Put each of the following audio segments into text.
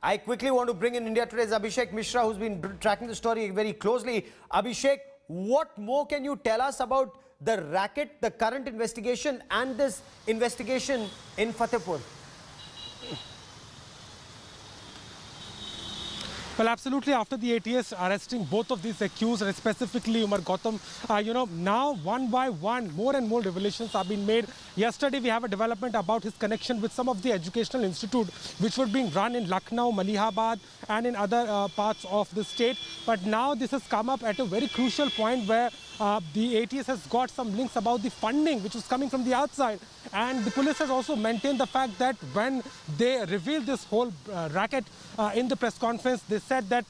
I quickly want to bring in India Today's Abhishek Mishra, who's been tracking the story very closely. Abhishek, what more can you tell us about the racket, the current investigation and this investigation in Fatehpur? Well, absolutely. After the ATS arresting both of these accused, and specifically Umar Gautam, now one by one, more and more revelations have been made. Yesterday, we have a development about his connection with some of the educational institutes which were being run in Lucknow, Malihabad, and in other parts of the state. But now this has come up at a very crucial point where the ATS has got some links about the funding which was coming from the outside. And the police has also maintained the fact that when they revealed this whole racket in the press conference, they said that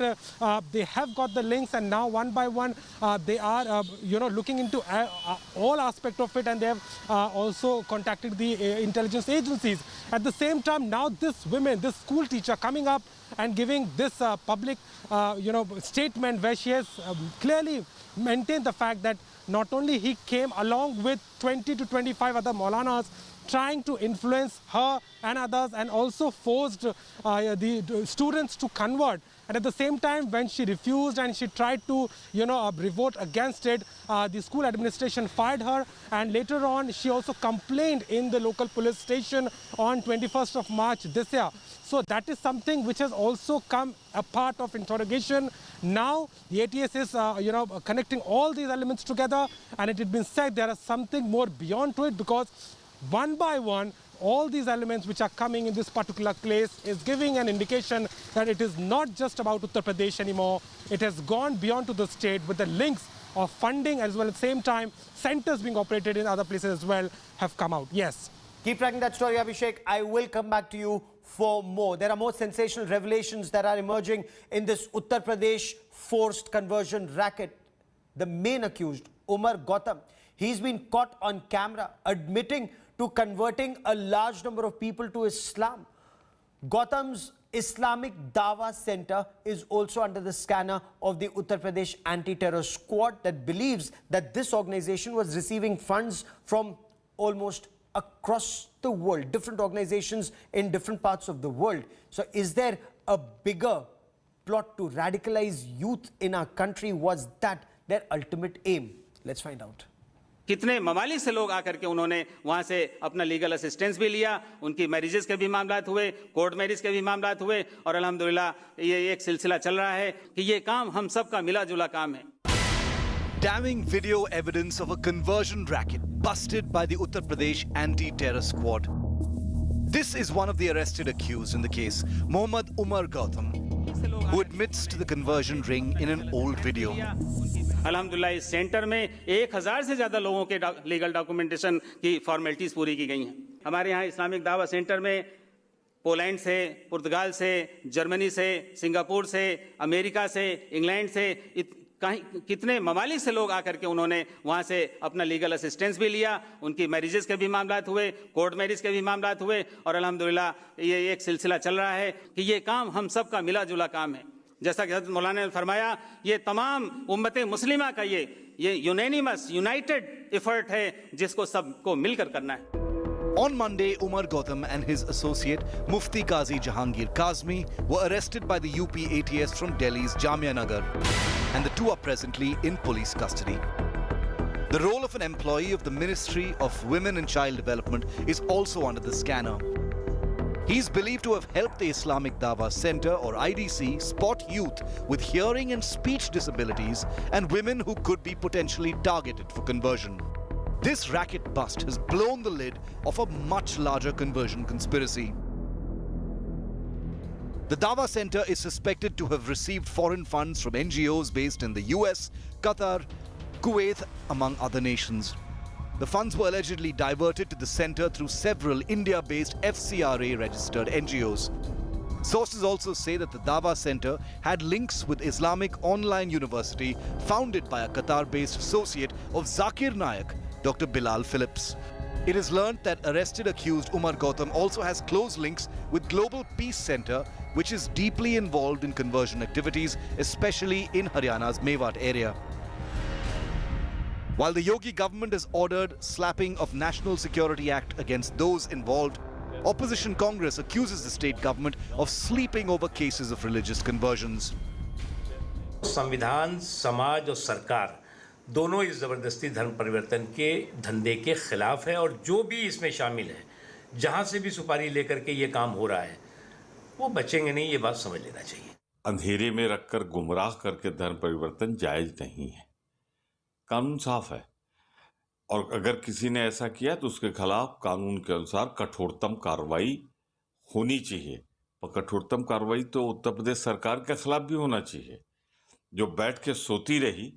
they have got the links, and now one by one they are looking into all aspects of it, and they have also contacted the intelligence agencies. At the same time, now this school teacher coming up and giving this public statement where she has clearly maintained the fact that not only he came along with 20 to 25 other Maulanas trying to influence her and others, and also forced the students to convert. And at the same time, when she refused and she tried to, revolt against it, the school administration fired her. And later on, she also complained in the local police station on 21st of March this year. So that is something which has also come a part of interrogation. Now the ATS is, connecting all these elements together, and it had been said there is something more beyond to it, because one by one, all these elements which are coming in this particular case is giving an indication that it is not just about Uttar Pradesh anymore. It has gone beyond to the state, with the links of funding as well. At the same time, centers being operated in other places as well have come out. Yes. Keep tracking that story, Abhishek. I will come back to you for more. There are more sensational revelations that are emerging in this Uttar Pradesh forced conversion racket. The main accused, Umar Gautam, he's been caught on camera admitting to converting a large number of people to Islam. Gautam's Islamic Dawa Center is also under the scanner of the Uttar Pradesh Anti-Terror Squad that believes that this organization was receiving funds from almost across the world, different organizations in different parts of the world. So is there a bigger plot to radicalize youth in our country? Was that their ultimate aim? Let's find out. कितने ममालिक से लोग आकर के उन्होंने वहां से अपना लीगल असिस्टेंस भी लिया, उनकी मैरिजेस के भी मामलात हुए, कोर्ट मैरिज के भी मामलात हुए, और अल्हम्दुलिल्लाह ये एक सिलसिला चल रहा है कि ये काम हम सब का मिला जुला काम है. Damning video evidence of a conversion racket busted by the Uttar Pradesh Anti-Terror Squad. This is one of the arrested accused in the case, Mohammad Umar Gautam, who admits to the conversion ring in an old video. अल्हम्दुलिल्लाह इस centre में 1000 से ज़्यादा लोगों के legal documentation की formalities पूरी की गई हैं. हमारे यहाँ इस्लामिक दावा सेंटर में पोलैंड से, पुर्तगाल से, जर्मनी से, सिंगापुर से, अमेरिका से, इंग्लैंड से, कितने ममालिक से लोग आकर के उन्होंने वहाँ से अपना लीगल असिस्टेंस भी लिया, उनकी मैरिजेस के भी मामलात हुए, कोर्ट मैरिज के भी मामलात हुए, और अल्हम्दुलिल्लाह ये एक सिलसिला चल रहा है कि ये काम हम सब का मिला जुला काम है. जैसा कि हज़रत मौलाना ने फरमाया, ये तमाम उम्मत मुस्लिमा का ये यूनानिमस यूनाइटेड एफर्ट है जिसको सबको मिलकर करना है. On Monday, Umar Gautam and his associate Mufti Qazi Jahangir Kazmi were arrested by the UP ATS from Delhi's Jamia Nagar, and the two are presently in police custody. The role of an employee of the Ministry of Women and Child Development is also under the scanner. He's believed to have helped the Islamic Dawa Center, or IDC, spot youth with hearing and speech disabilities and women who could be potentially targeted for conversion. This racket bust has blown the lid of a much larger conversion conspiracy. The Dawa Center is suspected to have received foreign funds from NGOs based in the US, Qatar, Kuwait, among other nations. The funds were allegedly diverted to the center through several India-based FCRA-registered NGOs. Sources also say that the Dawa Center had links with Islamic Online University, founded by a Qatar-based associate of Zakir Naik, Dr. Bilal Phillips. It is learned that arrested accused Umar Gautam also has close links with Global Peace Center, which is deeply involved in conversion activities, especially in Haryana's Mewat area. While the Yogi government has ordered slapping of National Security Act against those involved, Opposition Congress accuses the state government of sleeping over cases of religious conversions. संविधान, समाज और सरकार दोनों इस जबरदस्ती धर्म परिवर्तन के धंधे के खिलाफ है और जो भी इसमें शामिल है, जहां से भी सुपारी लेकर के ये काम हो रहा है, वो बचेंगे नहीं, ये बात समझ लेना चाहिए। अंधेरे में रखकर गुमराह करके धर्म परिवर्तन जायज नहीं है। कानून साफ है और अगर किसी ने ऐसा किया तो उसके खिलाफ कानून के अनुसार कठोरतम कार्रवाई होनी चाहिए। और कठोरतम कार्रवाई तो उत्तर प्रदेश सरकार के खिलाफ भी होना चाहिए। जो बैठ के सोती रही,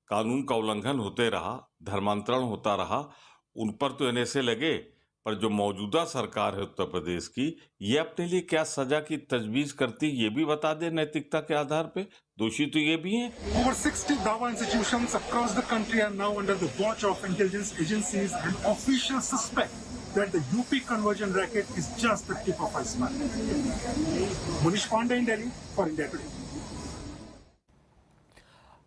कानून का उल्लंघन होते रहा, धर्मांतरण होता रहा, उन पर तो ऐसे लगे, पर जो मौजूदा सरकार है उत्तर प्रदेश की, ये अपने लिए क्या सजा की तजवीज करती ये भी बता दे नैतिकता के आधार पे। दोषी तो ये भी हैं। Over 60 Dawa institutions across the country are now under the watch of intelligence agencies, and officials suspect that the UP conversion racket is just the tip of iceberg. Munish Pandey in Delhi for India Today.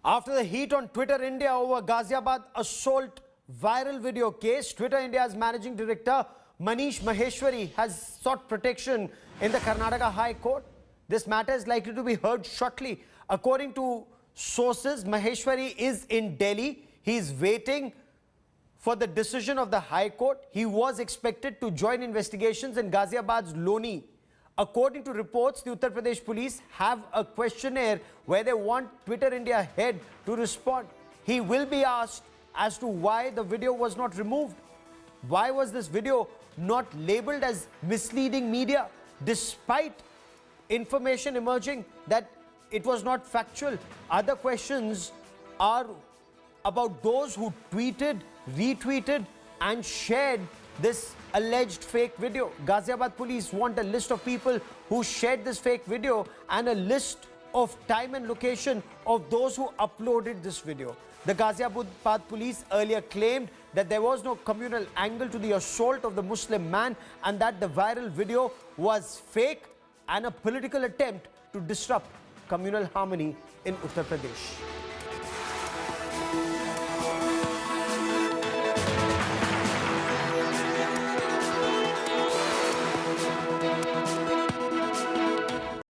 After the heat on Twitter India over Ghaziabad assault viral video case, Twitter India's managing director Manish Maheshwari has sought protection in the Karnataka High Court. This matter is likely to be heard shortly. According to sources, Maheshwari is in Delhi. He is waiting for the decision of the High Court. He was expected to join investigations in Ghaziabad's Loni. According to reports, the Uttar Pradesh police have a questionnaire where they want Twitter India head to respond. He will be asked as to why the video was not removed. Why was this video not labeled as misleading media despite information emerging that it was not factual? Other questions are about those who tweeted, retweeted and shared this alleged fake video. Ghaziabad police want a list of people who shared this fake video and a list of time and location of those who uploaded this video. The Ghaziabad police earlier claimed that there was no communal angle to the assault of the Muslim man and that the viral video was fake and a political attempt to disrupt communal harmony in Uttar Pradesh.